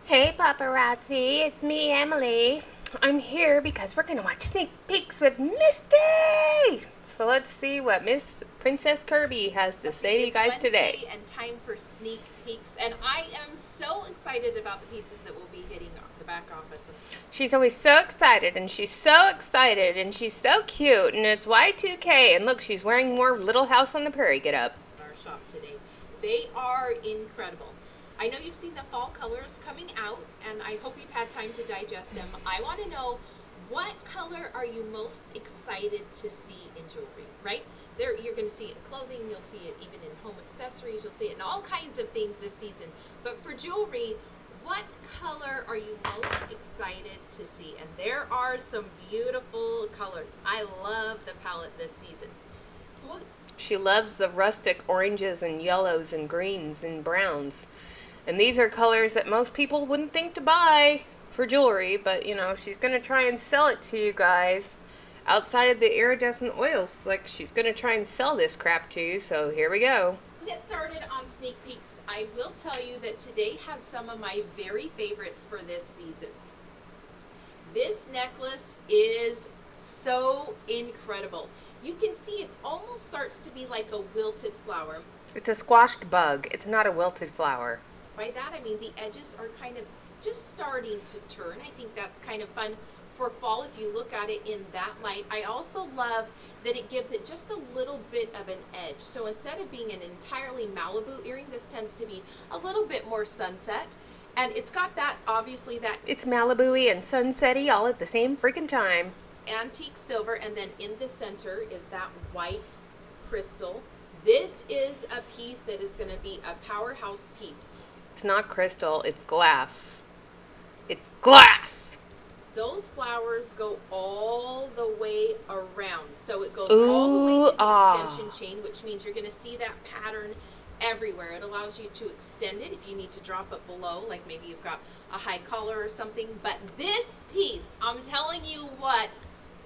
Hey paparazzi, it's me, Emily. I'm here because we're gonna watch sneak peeks with Misty. So let's see what Miss Princess Kirby has to say to you guys today. Wednesday and time for sneak peeks, and I am so excited about the pieces that will be hitting the back office. She's always so excited, and she's so cute, and it's Y2K. And look, she's wearing more Little House on the Prairie get up. Our shop today, they are incredible. I know you've seen the fall colors coming out, and I hope you've had time to digest them. I want to know, what color are you most excited to see in jewelry, right? There, you're going to see it in clothing, you'll see it even in home accessories, you'll see it in all kinds of things this season. But for jewelry, what color are you most excited to see? And there are some beautiful colors. I love the palette this season. So She loves the rustic oranges and yellows and greens and browns. And these are colors that most people wouldn't think to buy for jewelry, but you know, she's going to try and sell it to you guys outside of the iridescent oils. Like, she's going to try and sell this crap to you, so here we go. we'll get started on sneak peeks. I will tell you that today has some of my very favorites for this season. This necklace is so incredible. You can see it almost starts to be like a wilted flower. It's a squashed bug. It's not a wilted flower. By that I mean the edges are kind of just starting to turn. I think that's kind of fun for fall if you look at it in that light. I also love that it gives it just a little bit of an edge. So instead of being an entirely Malibu earring, this tends to be a little bit more sunset. And it's got that, obviously, that It's Malibu-y and sunset-y all at the same freaking time. antique silver, and then in the center is that white crystal. This is a piece that is going to be a powerhouse piece. It's not crystal, it's glass. It's glass! Those flowers go all the way around. So it goes Ooh, all the way to the ah. extension chain, which means you're going to see that pattern everywhere. It allows you to extend it if you need to drop it below, like maybe you've got a high collar or something. But this piece, I'm telling you what,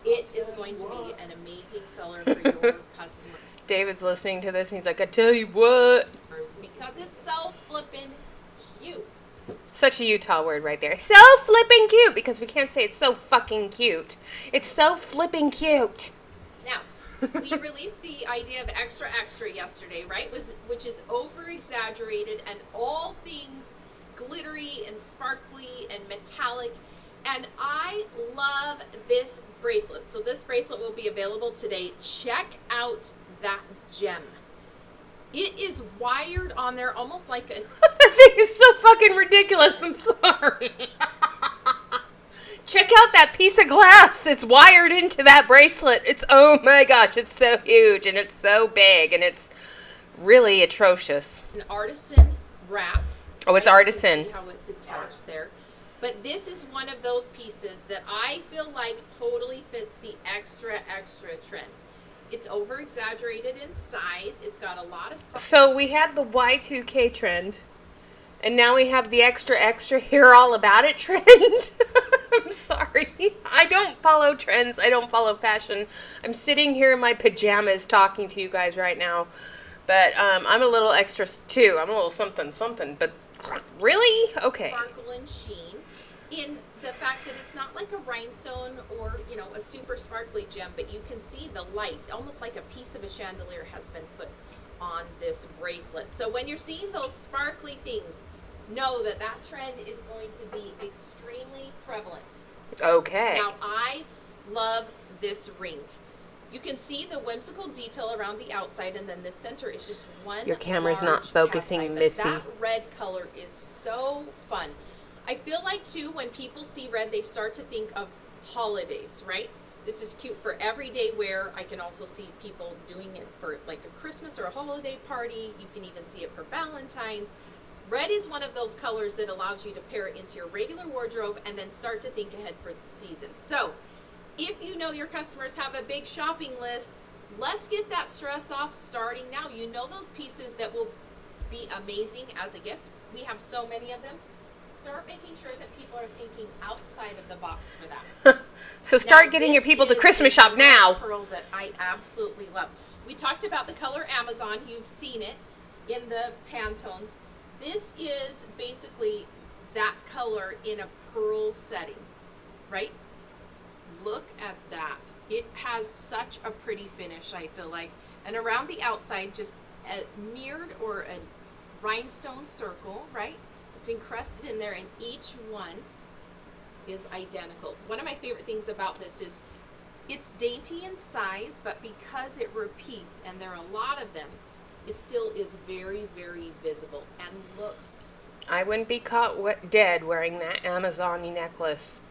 it is going to be an amazing seller for your customer. David's listening to this and he's like, I tell you what. Because it's so flippin' cute. Such a Utah word right there. So flippin' cute, because we can't say it's so fucking cute. It's so flippin' cute. Now, we released the idea of extra extra yesterday, right? Which is over exaggerated and all things glittery and sparkly and metallic. And I love this bracelet. So this bracelet will be available today. Check out that gem. It is wired on there almost like an... That thing is so fucking ridiculous. I'm sorry. Check out that piece of glass. It's wired into that bracelet. It's, oh my gosh, it's so huge and it's so big and it's really atrocious. an artisan wrap. Oh, it's Right? You artisan. see how it's attached there. But this is one of those pieces that I feel like totally fits the extra extra trend. It's over exaggerated in size. It's got a lot of So we had the Y2K trend, and now we have the extra extra hear all about it trend. I'm sorry. I don't follow trends. I don't follow fashion. I'm sitting here in my pajamas talking to you guys right now. But I'm a little extra too. I'm a little something something. But really? Okay. sparkle and sheen in the fact that it's not like a rhinestone or, you know, a super sparkly gem, but you can see the light, almost like a piece of a chandelier has been put on this bracelet. So when you're seeing those sparkly things, know that that trend is going to be extremely prevalent. Okay. Now, I love this ring. You can see the whimsical detail around the outside, and then the center is just one. Your camera's not large focusing, cat's eye, but Missy. That red color is so fun. I feel like, too, when people see red, they start to think of holidays, right? This is cute for everyday wear. I can also see people doing it for like a Christmas or a holiday party. You can even see it for Valentine's. Red is one of those colors that allows you to pair it into your regular wardrobe and then start to think ahead for the season. So, if you know your customers have a big shopping list, let's get that stress off starting now. You know those pieces that will be amazing as a gift. We have so many of them. Start making sure that people are thinking outside of the box for that. So start Now, getting your this people to is Christmas a shop now. pearl that I absolutely love. We talked about the color Amazon. You've seen it in the Pantones. This is basically that color in a pearl setting, right? Look at that. It has such a pretty finish, I feel like. And around the outside, just a mirrored or a rhinestone circle, right? It's encrusted in there, and each one is identical. One of my favorite things about this is it's dainty in size, but because it repeats, and there are a lot of them, it still is very, very visible and looks I wouldn't be caught dead wearing that Amazon necklace.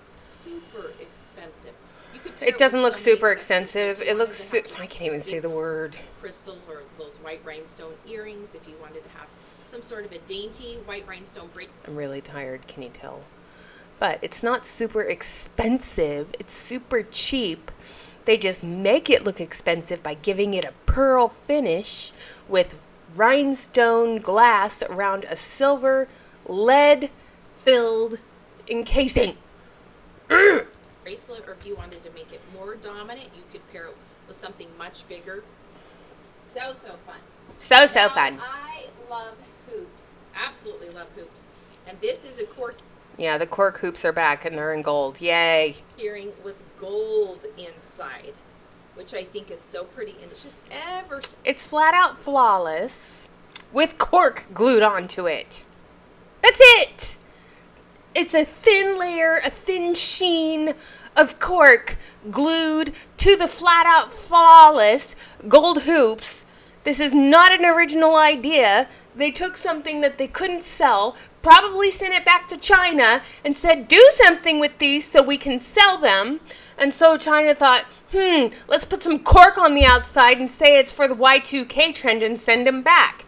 super expensive. You could pair It doesn't with look so many super accessories. So expensive. if you It looks, wanted to have I can't even say the word. crystal or those white rhinestone earrings, if you wanted to have some sort of a dainty white rhinestone bracelet. I'm really tired, can you tell? But it's not super expensive. It's super cheap. They just make it look expensive by giving it a pearl finish with rhinestone glass around a silver lead-filled encasing. Bracelet, or if you wanted to make it more dominant, you could pair it with something much bigger. So fun. So Now, fun. I love hoops. Absolutely love hoops. And this is a cork Yeah, the Cork Hoops are back and they're in gold. Yay. earring with gold inside, which I think is so pretty, and it's just ever. It's flat out flawless with cork glued onto it. That's it. It's a thin layer, a thin sheen of cork glued to the flat out flawless gold hoops. This is not an original idea. They took something that they couldn't sell, probably sent it back to China, and said, do something with these so we can sell them. And so China thought, let's put some cork on the outside and say it's for the Y2K trend and send them back.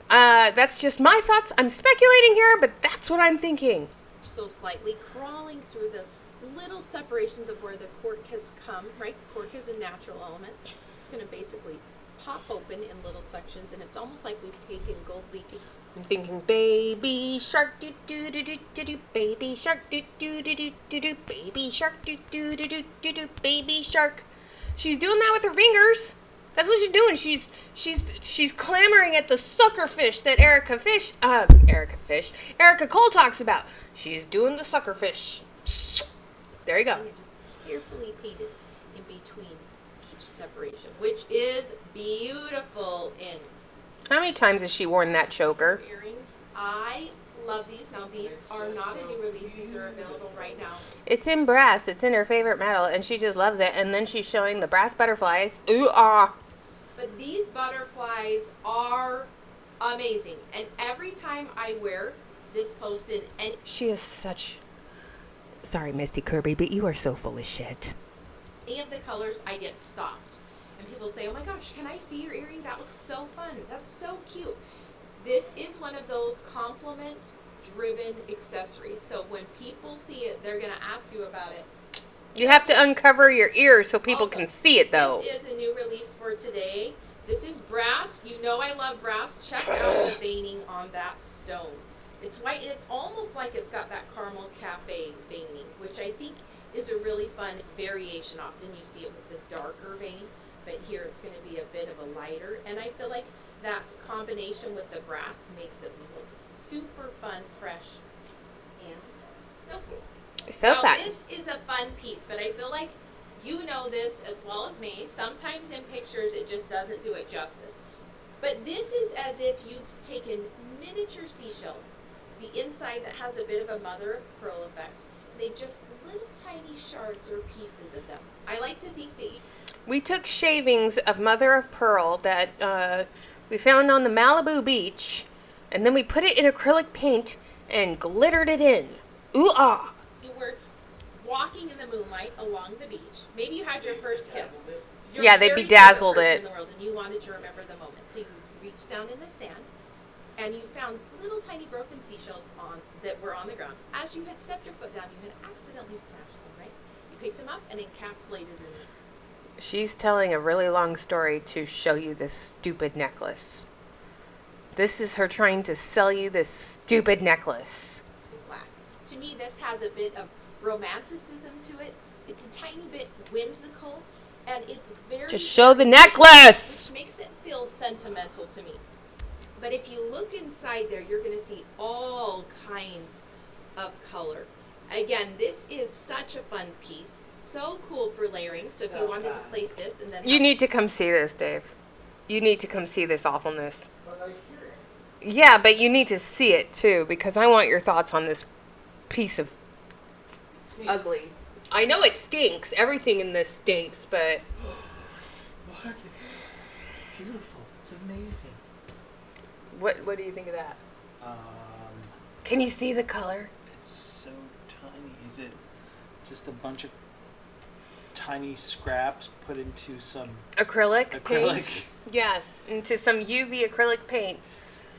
That's just my thoughts. I'm speculating here, but that's what I'm thinking. So slightly crawling through the little separations of where the cork has come, right? Cork is a natural element. It's going to basically pop open in little sections, and it's almost like we've taken gold leaf. I'm thinking baby shark do do do do do do baby shark do do do do do do baby shark do do do do do do baby shark. She's doing that with her fingers. That's what she's doing. She's clamoring at the sucker fish that Erica Cole talks about. She's doing the sucker fish. There you go. And you just carefully painted in between each separation, which is beautiful in How many times has she worn that choker? earrings. I love these. Now, these are not a new release. These are available right now. It's in brass. It's in her favorite metal, and she just loves it. And then she's showing the brass butterflies. Ooh, ah. But these butterflies are amazing. And every time I wear this post in any She is such... Sorry, Misty Kirby, but you are so full of shit. of the colors, I get stopped. And people say, oh my gosh, can I see your earring? That looks so fun. That's so cute. This is one of those compliment-driven accessories. So when people see it, they're going to ask you about it. You have to uncover your ears so people Also, can see it, though. This is a new release for today. This is brass. You know I love brass. Check out the veining on that stone. It's white, and it's almost like it's got that caramel cafe veining, which I think is a really fun variation. Often you see it with the darker vein, but here it's going to be a bit of a lighter. And I feel like that combination with the brass makes it look super fun, fresh, and so cool. So Now, fun. this is a fun piece, but I feel like you know this as well as me. Sometimes in pictures it just doesn't do it justice. But this is as if you've taken miniature seashells, the inside that has a bit of a mother of pearl effect. They just little tiny shards or pieces of them. I like to think that We took shavings of mother of pearl that we found on the Malibu beach, and then we put it in acrylic paint and glittered it in. Ooh, ah. you were walking in the moonlight along the beach. Maybe you had your first kiss. Your Yeah, they very bedazzled favorite person it. in the world, and you wanted to remember the moment. So you reached down in the sand, and you found little tiny broken seashells that were on the ground. As you had stepped your foot down, you had accidentally smashed them, right? You picked them up and encapsulated them. She's telling a really long story to show you this stupid necklace. This is her trying to sell you this stupid necklace. Glass. To me, this has a bit of romanticism to it. It's a tiny bit whimsical, and it's very... Just show the necklace! Which makes it feel sentimental to me. But if you look inside there, you're going to see all kinds of color. Again, this is such a fun piece. So cool for layering. So if you wanted to place this and then... You need to come see this, Dave. You need to come see this awfulness. But I hear it. Yeah, but you need to see it too, because I want your thoughts on this piece of ugly. I know it stinks. Everything in this stinks, but... What? It's beautiful. It's amazing. What do you think of that? Um, Can you see the color? it's so tiny. Is it just a bunch of tiny scraps put into some Acrylic paint? acrylic? Yeah, into some UV acrylic paint.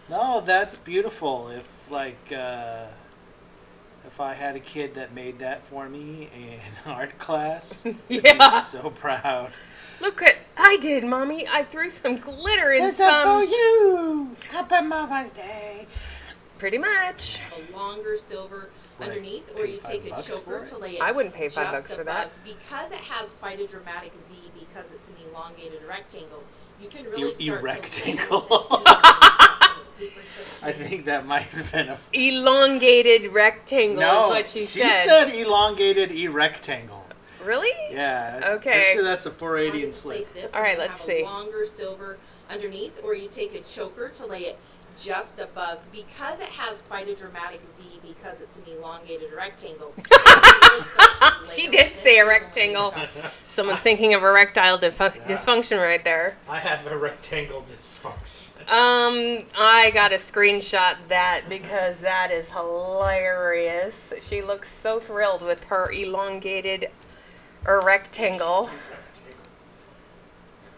No, that's beautiful. If I had a kid that made that for me in art class, I'd Yeah. be so proud. Look what I did, Mommy. I threw some glitter in That's for some... you. Happy Mother's Day. Pretty much. A longer silver Would I underneath, pay or you $5 take a for choker it? to lay it. I wouldn't pay just $5 for that. above. Because it has quite a dramatic V, because it's an elongated rectangle, you can really start Erectangle. to play with this. I think that might have been a... Elongated rectangle is what she she said. said elongated erectangle. Really? Yeah. Okay. I'm sure that's a 480 and Place slip. this, All right, and let's have see. A longer silver underneath, or you take a choker to lay it just above. Because it has quite a dramatic V, because it's an elongated rectangle. She did say a rectangle. Someone thinking of erectile dysfunction right there. I have a rectangle dysfunction. I gotta screenshot that because that is hilarious. She looks so thrilled with her elongated rectangle.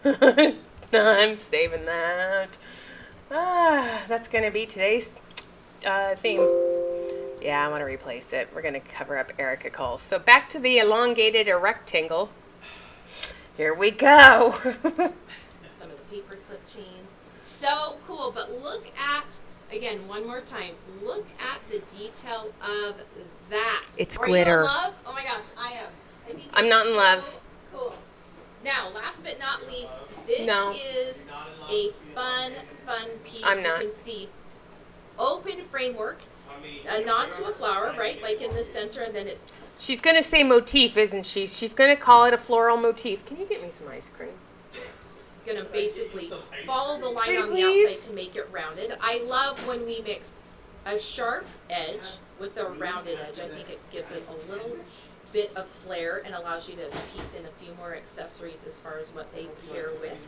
I'm saving that. That's gonna be today's theme. Yeah, I want to replace it. We're gonna cover up Erica Cole. So back to the elongated rectangle. Here we go. Some of the paper clip chains. So cool, but look at, again, one more time, look at the detail of that. It's Are glitter. You in love? Oh my gosh, I am. I think I'm it's not in so love. Cool. Now, last but not least, this No. is a fun piece. I'm not. You can see open framework, a nod to a flower, right? Like in the center, and then it's She's gonna say motif, isn't she? She's gonna call it a floral motif. Can you get me some ice cream? gonna basically follow the line Pretty on the please? outside to make it rounded. I love when we mix a sharp edge with a rounded edge. I think it gives it a little bit of flair and allows you to piece in a few more accessories as far as what they pair with.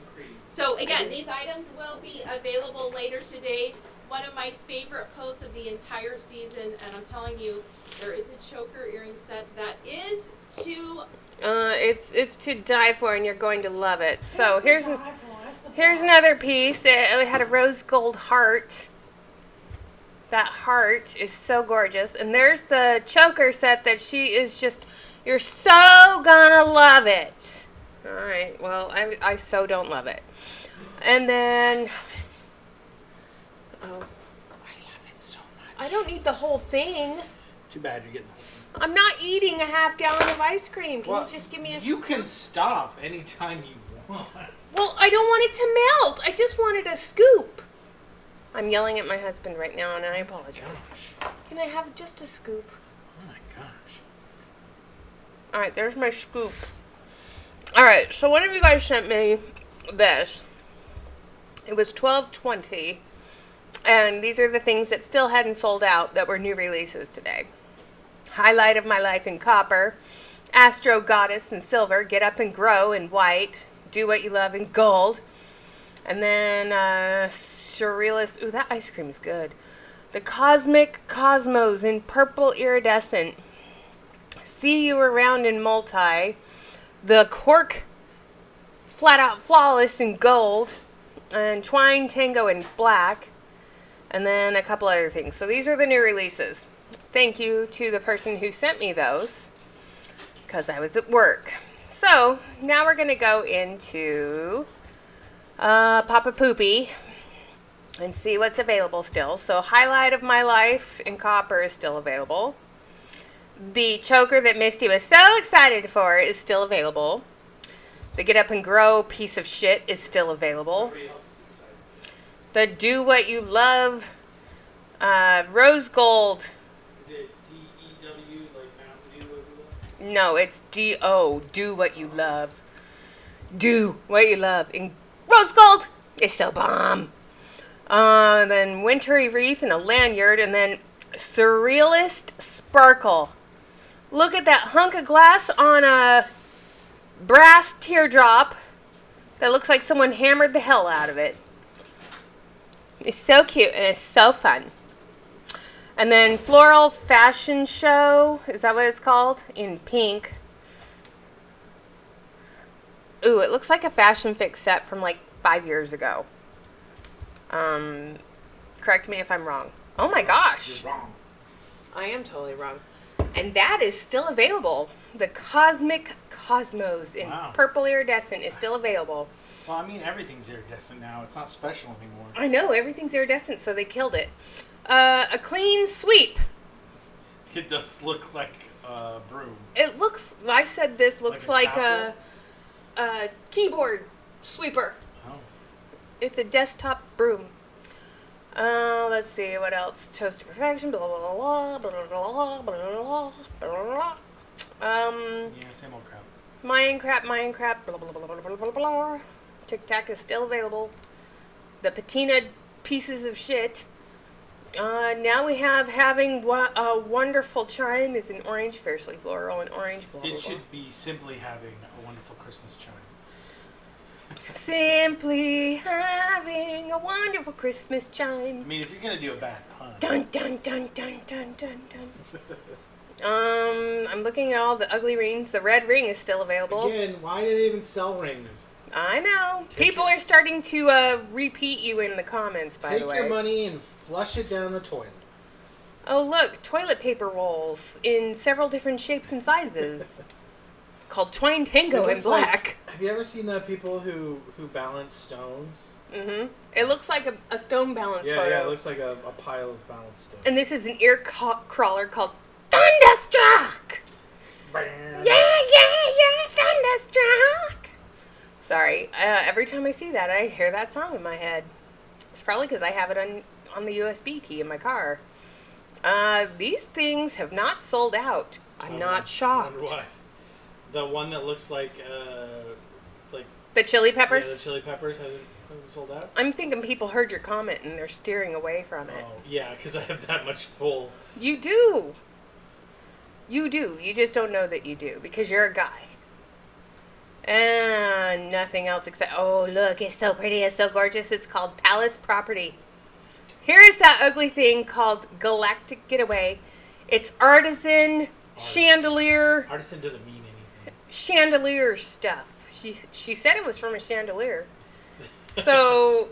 So again, these items will be available later today. One of my favorite posts of the entire season, and I'm telling you, there is a choker earring set that is to It's to die for, and you're going to love it. So here's another piece. It had a rose gold heart. That heart is so gorgeous. And there's the choker set that she is just, you're so gonna love it. All right, well, I so don't love it. And then, oh, I love it so much. I don't need the whole thing. Too bad you're getting the whole thing. I'm not eating a half gallon of ice cream. Can Well, you just give me a You can stop anytime you want. Well, I don't want it to melt. I just wanted a scoop. I'm yelling at my husband right now, and I apologize. Can I have just a scoop? Oh my gosh. All right, there's my scoop. All right, so one of you guys sent me this. It was $12.20, and these are the things that still hadn't sold out that were new releases today. Highlight of My Life in copper, Astro Goddess in silver, Get Up and Grow in white, Do What You Love in gold, and then Surrealist. Ooh, that ice cream is good. The Cosmic Cosmos in purple iridescent, See You Around in multi, the Cork Flat Out Flawless in gold, and Twine Tango in black, and then a couple other things. So these are the new releases. Thank you to the person who sent me those, because I was at work. So now we're going to go into Papa Poopy and see what's available still. So Highlight of My Life in copper is still available. The choker that Misty was so excited for is still available. The Get Up and Grow piece of shit is still available. The Do What You Love rose gold. Is it No, it's D-O. Do what you love. Do what you love. In rose gold, it's so bomb. Then wintry wreath and a lanyard, and then surrealist sparkle. Look at that hunk of glass on a brass teardrop that looks like someone hammered the hell out of it. It's so cute and it's so fun. And then floral fashion show, is that what it's called? In pink. Ooh, it looks like a Fashion Fix set from like 5 years ago. Correct me if I'm wrong. Oh my gosh. You're wrong. I am totally wrong. And that is still available. The Cosmic Cosmos in Wow. purple iridescent is still available. Well, I mean, everything's iridescent now. It's not special anymore. I know, everything's iridescent, so they killed it. A clean sweep. It does look like a broom. It looks, I said this looks Like like a a keyboard sweeper. Oh. It's a desktop broom. Let's see, what else? Toast to perfection, blah, blah, blah, blah, blah, blah, blah, blah, blah, blah. Yeah, same old crap. Minecraft, blah, blah, blah, blah, blah, blah, blah. Tic Tac is still available. The patina pieces of shit. Now we have having a wonderful chime is in orange, fiercely floral, and orange, blah, blah, It blah. should be simply having a wonderful Christmas chime. Simply having a wonderful Christmas I chime. mean, if you're gonna do a bad pun. Dun, dun, dun, dun, dun, dun, dun. I'm looking at all the ugly rings. The red ring is still available. Again, why do they even sell rings? I know. People are starting to repeat you in the comments, by Take the way. your money and flush it down the toilet. Oh, look. Toilet paper rolls in several different shapes and sizes. Called Twine Tango It in looks like- black. Have you ever seen the people who balance stones? Mm-hmm. It looks like a stone balance photo. Yeah, it looks like a pile of balanced stones. And this is an ear crawler called Thunderstruck! Yeah, Thunderstruck! Sorry, every time I see that, I hear that song in my head. It's probably because I have it on the USB key in my car. These things have not sold out. I'm not I shocked. wonder why. The one that looks like The chili yeah, peppers? the chili peppers hasn't sold out. I'm thinking people heard your comment and they're steering away from it. Oh yeah, because I have that much pull. You do. You do. You just don't know that you do because you're a guy. And nothing else except, oh, look, it's so pretty, it's so gorgeous. It's called Palace Property. Here is that ugly thing called Galactic Getaway. It's artisan chandelier Artisan doesn't mean anything. chandelier stuff. She said it was from a chandelier. So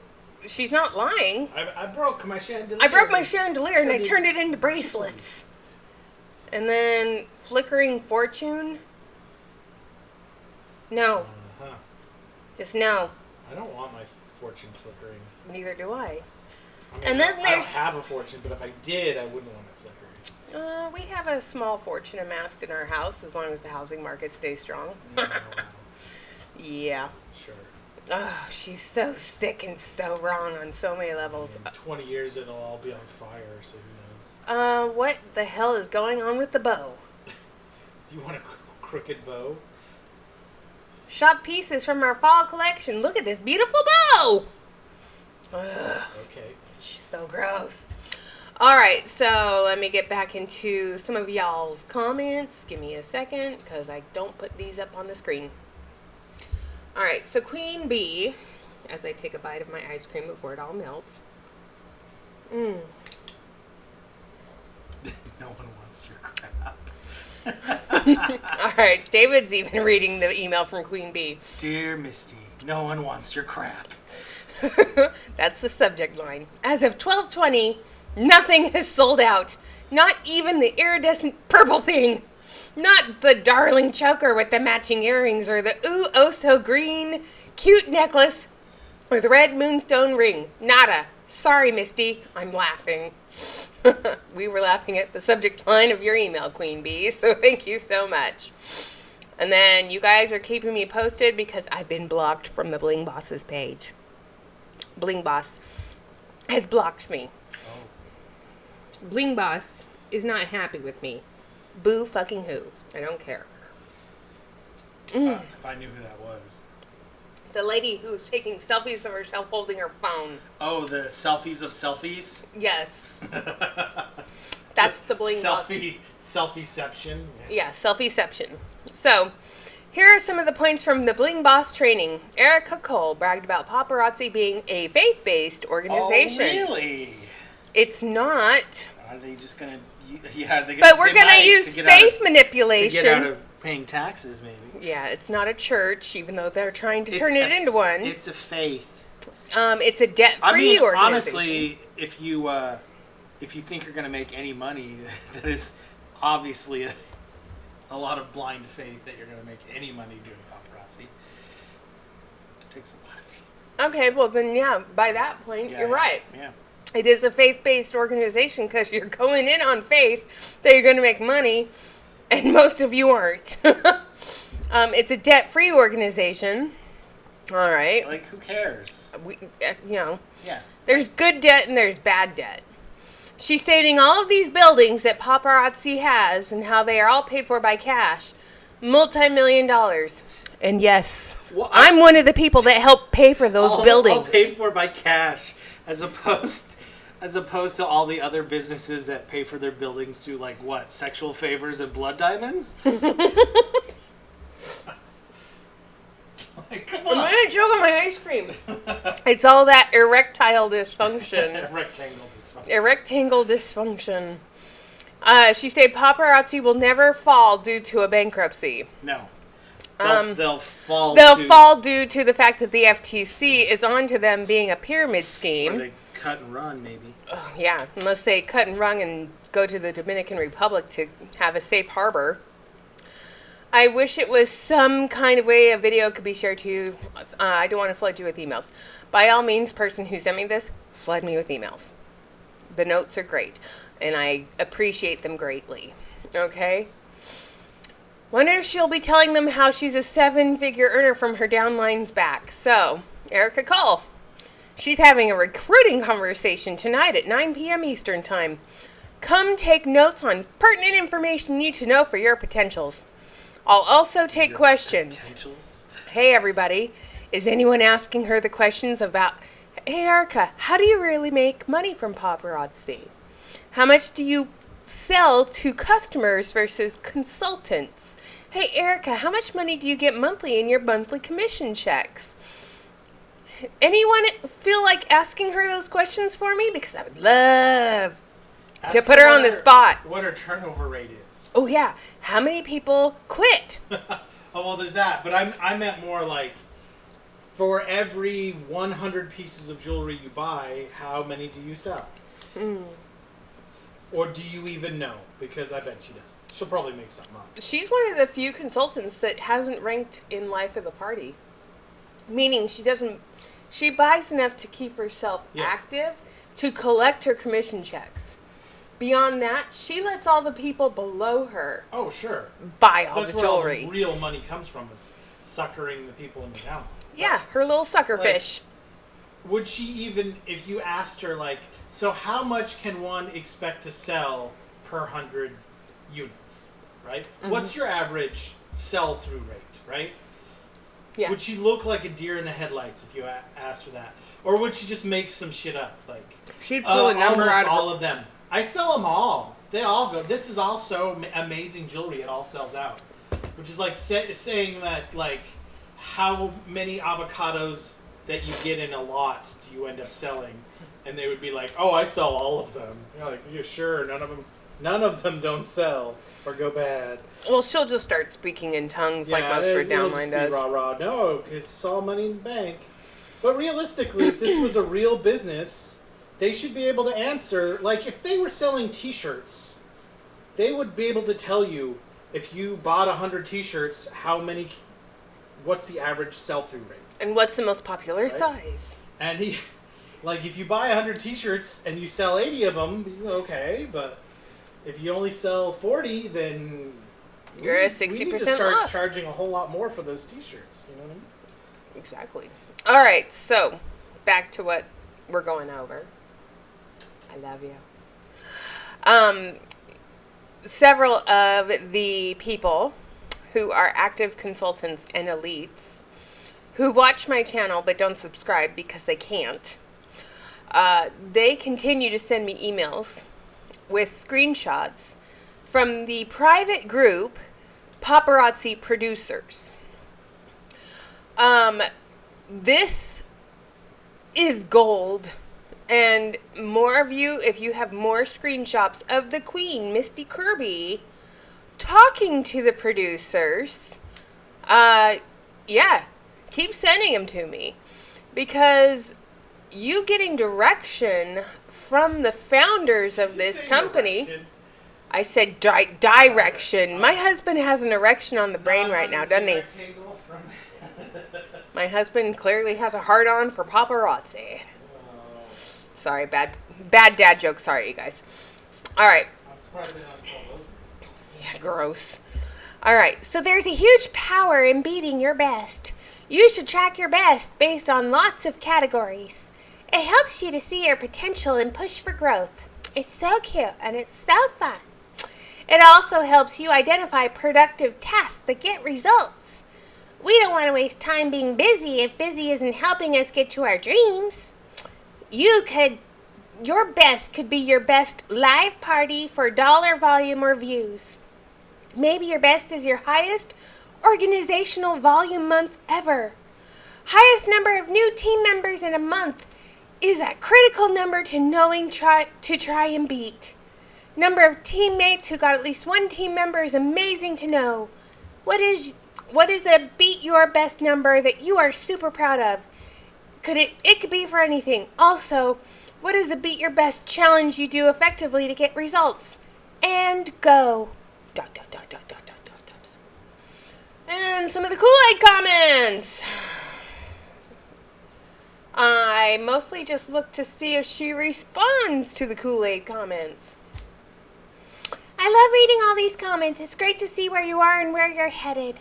she's not lying. I broke my chandelier. I broke my chandelier and I turned it into bracelets. And then flickering fortune. No, Uh-huh. just no. I don't want my fortune flickering. Neither do I. I mean, And then I there's- don't have a fortune, but if I did, I wouldn't want it flickering. We have a small fortune amassed in our house as long as the housing market stays strong. No, Yeah. sure. Oh, she's so sick and so wrong on so many levels. In 20 years, it'll all be on fire, so who knows? What the hell is going on with the bow? You want a crooked bow? Shop pieces from our fall collection. Look at this beautiful bow! Ugh. Okay. She's so gross. Alright, so let me get back into some of y'all's comments. Give me a second, because I don't put these up on the screen. Alright, so Queen Bee, as I take a bite of my ice cream before it all melts. No one wants your crap. Alright, David's even reading the email from Queen Bee. Dear Misty, no one wants your crap. That's the subject line. As of 12/20, nothing has sold out. Not even the iridescent purple thing. Not the darling choker with the matching earrings or the ooh oh so green cute necklace or the red moonstone ring. Nada. Sorry, Misty. I'm laughing. We were laughing at the subject line of your email, Queen Bee, so thank you so much. And then you guys are keeping me posted because I've been blocked from the Bling Boss's page. Bling Boss has blocked me. Oh. Bling Boss is not happy with me. Boo fucking who. I don't care. If I knew who that was. The lady who's taking selfies of herself holding her phone. Oh, the selfies of selfies? Yes. That's the bling boss. Selfieception. Yeah, selfieception. So, here are some of the points from the Bling Boss training. Erica Cole bragged about paparazzi being a faith-based organization. Oh, really? It's not. Are they just going to... Yeah, but we're going to use faith manipulation. To get out of paying taxes, maybe. Yeah, it's not a church, even though they're trying to turn it into one. It's a faith. It's a debt-free organization. Honestly, if you think you're going to make any money, that is obviously a lot of blind faith that you're going to make any money doing paparazzi. It takes a lot of faith. Okay, well then, yeah, by that point, you're right. Yeah. It is a faith-based organization because you're going in on faith that you're going to make money, and most of you aren't. It's a debt-free organization. All right. Like, who cares? Yeah. There's good debt and there's bad debt. She's stating all of these buildings that paparazzi has and how they are all paid for by cash. Multi-million dollars. And yes, well, I'm one of the people that help pay for those buildings. All paid for by cash, as opposed to all the other businesses that pay for their buildings through, like, what, sexual favors and blood diamonds? Like, come on. I'm going to choke on my ice cream. It's all that erectile dysfunction. Rectangle dysfunction. She said paparazzi will never fall due to a bankruptcy. No. They'll fall due to the fact that the FTC is on to them being a pyramid scheme. Or they cut and run, maybe. Yeah, unless they cut and run and go to the Dominican Republic to have a safe harbor. I wish it was some kind of way a video could be shared to you. I don't want to flood you with emails. By all means, person who sent me this, flood me with emails. The notes are great, and I appreciate them greatly. Okay? Wonder if she'll be telling them how she's a 7-figure earner from her downline's back. So, Erica Cole. She's having a recruiting conversation tonight at 9 p.m. Eastern Time. Come take notes on pertinent information you need to know for your potentials. I'll also take questions. Potentials? Hey, everybody. Is anyone asking her the questions about, hey, Erica, how do you really make money from paparazzi? How much do you sell to customers versus consultants? Hey, Erica, how much money do you get monthly in your monthly commission checks? Anyone feel like asking her those questions for me? Because I would love to put her on the spot. What her turnover rate is. Oh, yeah. How many people quit? Oh, well, there's that. But I meant more like, for every 100 pieces of jewelry you buy, how many do you sell? Or do you even know? Because I bet she doesn't. She'll probably make something up. She's one of the few consultants that hasn't ranked in life of the party. Meaning she buys enough to keep herself active to collect her commission checks. Beyond that, she lets all the people below her buy all the jewelry. That's where all the real money comes from, is suckering the people in the town. Yeah, her little sucker fish. Would she even, if you asked her, like, so how much can one expect to sell per 100 units, right? Mm-hmm. What's your average sell-through rate, right? Yeah. Would she look like a deer in the headlights if you asked her that? Or would she just make some shit up? Like, she'd pull a number out of all of them. I sell them all. They all go. This is all so amazing jewelry. It all sells out. Which is like saying that, like, how many avocados that you get in a lot do you end up selling? And they would be like, oh, I sell all of them. You're like, you sure? None of them don't sell or go bad. Well, she'll just start speaking in tongues like most of her downline does. Rah-rah. No, because it's all money in the bank. But realistically, if this was a real business, they should be able to answer. Like, if they were selling T-shirts, they would be able to tell you, if you bought 100 T-shirts, what's the average sell-through rate? And what's the most popular size? And if you buy 100 T-shirts and you sell 80 of them, okay, but if you only sell 40, then you're at 60% we need to start charging a whole lot more for those T-shirts. You know what I mean? Exactly. All right, so back to what we're going over. I love you. Several of the people who are active consultants and elites who watch my channel but don't subscribe because they can't. They continue to send me emails with screenshots from the private group Paparazzi Producers. This is gold. And more of you, if you have more screenshots of the Queen, Misty Kirby, talking to the producers, yeah, keep sending them to me. Because you getting direction from the founders of this company. Direction? I said direction. My husband has an erection on the brain right now, doesn't he? Rectangle from- My husband clearly has a hard-on for paparazzi. Sorry, bad dad joke. Sorry, you guys. All right. I'm surprised they don't call those. Yeah, gross. All right. So there's a huge power in beating your best. You should track your best based on lots of categories. It helps you to see your potential and push for growth. It's so cute and it's so fun. It also helps you identify productive tasks that get results. We don't want to waste time being busy if busy isn't helping us get to our dreams. Your best could be your best live party for dollar volume or views. Maybe your best is your highest organizational volume month ever. Highest number of new team members in a month is a critical number to try and beat. Number of teammates who got at least one team member is amazing to know. What is a beat your best number that you are super proud of? It could be for anything. Also, what is the beat your best challenge you do effectively to get results? And go. And some of the Kool-Aid comments. I mostly just look to see if she responds to the Kool-Aid comments. I love reading all these comments. It's great to see where you are and where you're headed.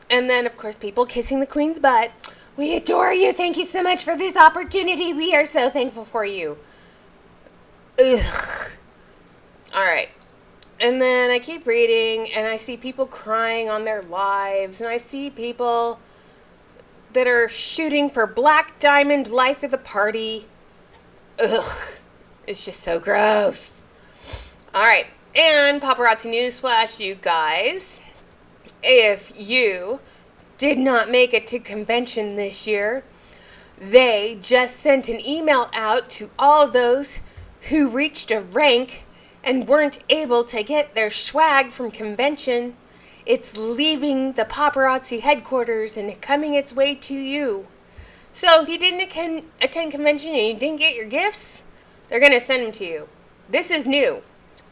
And then, of course, people kissing the Queen's butt. We adore you. Thank you so much for this opportunity. We are so thankful for you. Ugh. All right. And then I keep reading, and I see people crying on their lives, and I see people that are shooting for Black Diamond Life of the Party. Ugh. It's just so gross. All right. And paparazzi newsflash, you guys. If you did not make it to convention this year, they just sent an email out to all those who reached a rank and weren't able to get their swag from convention. It's leaving the paparazzi headquarters and coming its way to you. So if you didn't attend convention and you didn't get your gifts, they're going to send them to you. This is new.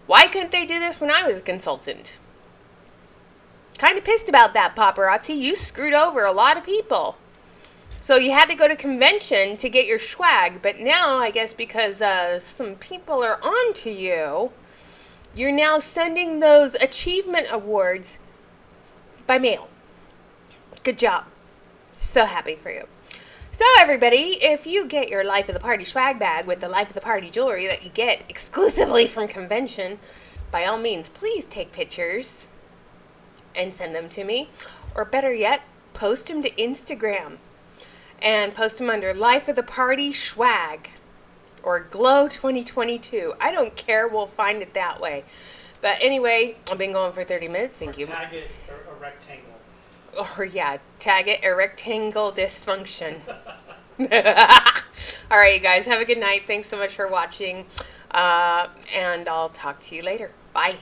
Why couldn't they do this when I was a consultant? Kind of pissed about that, paparazzi. You screwed over a lot of people. So you had to go to convention to get your swag, but now I guess because some people are on to you, you're now sending those achievement awards by mail. Good job. So happy for you. So everybody, if you get your Life of the Party swag bag with the Life of the Party jewelry that you get exclusively from convention, by all means, please take pictures and send them to me. Or better yet, post them to Instagram. And post them under Life of the Party swag. Or Glow 2022. I don't care. We'll find it that way. But anyway, I've been going for 30 minutes. Thank you. Tag it a rectangle. Or yeah, tag it a rectangle dysfunction. All right, you guys. Have a good night. Thanks so much for watching. And I'll talk to you later. Bye.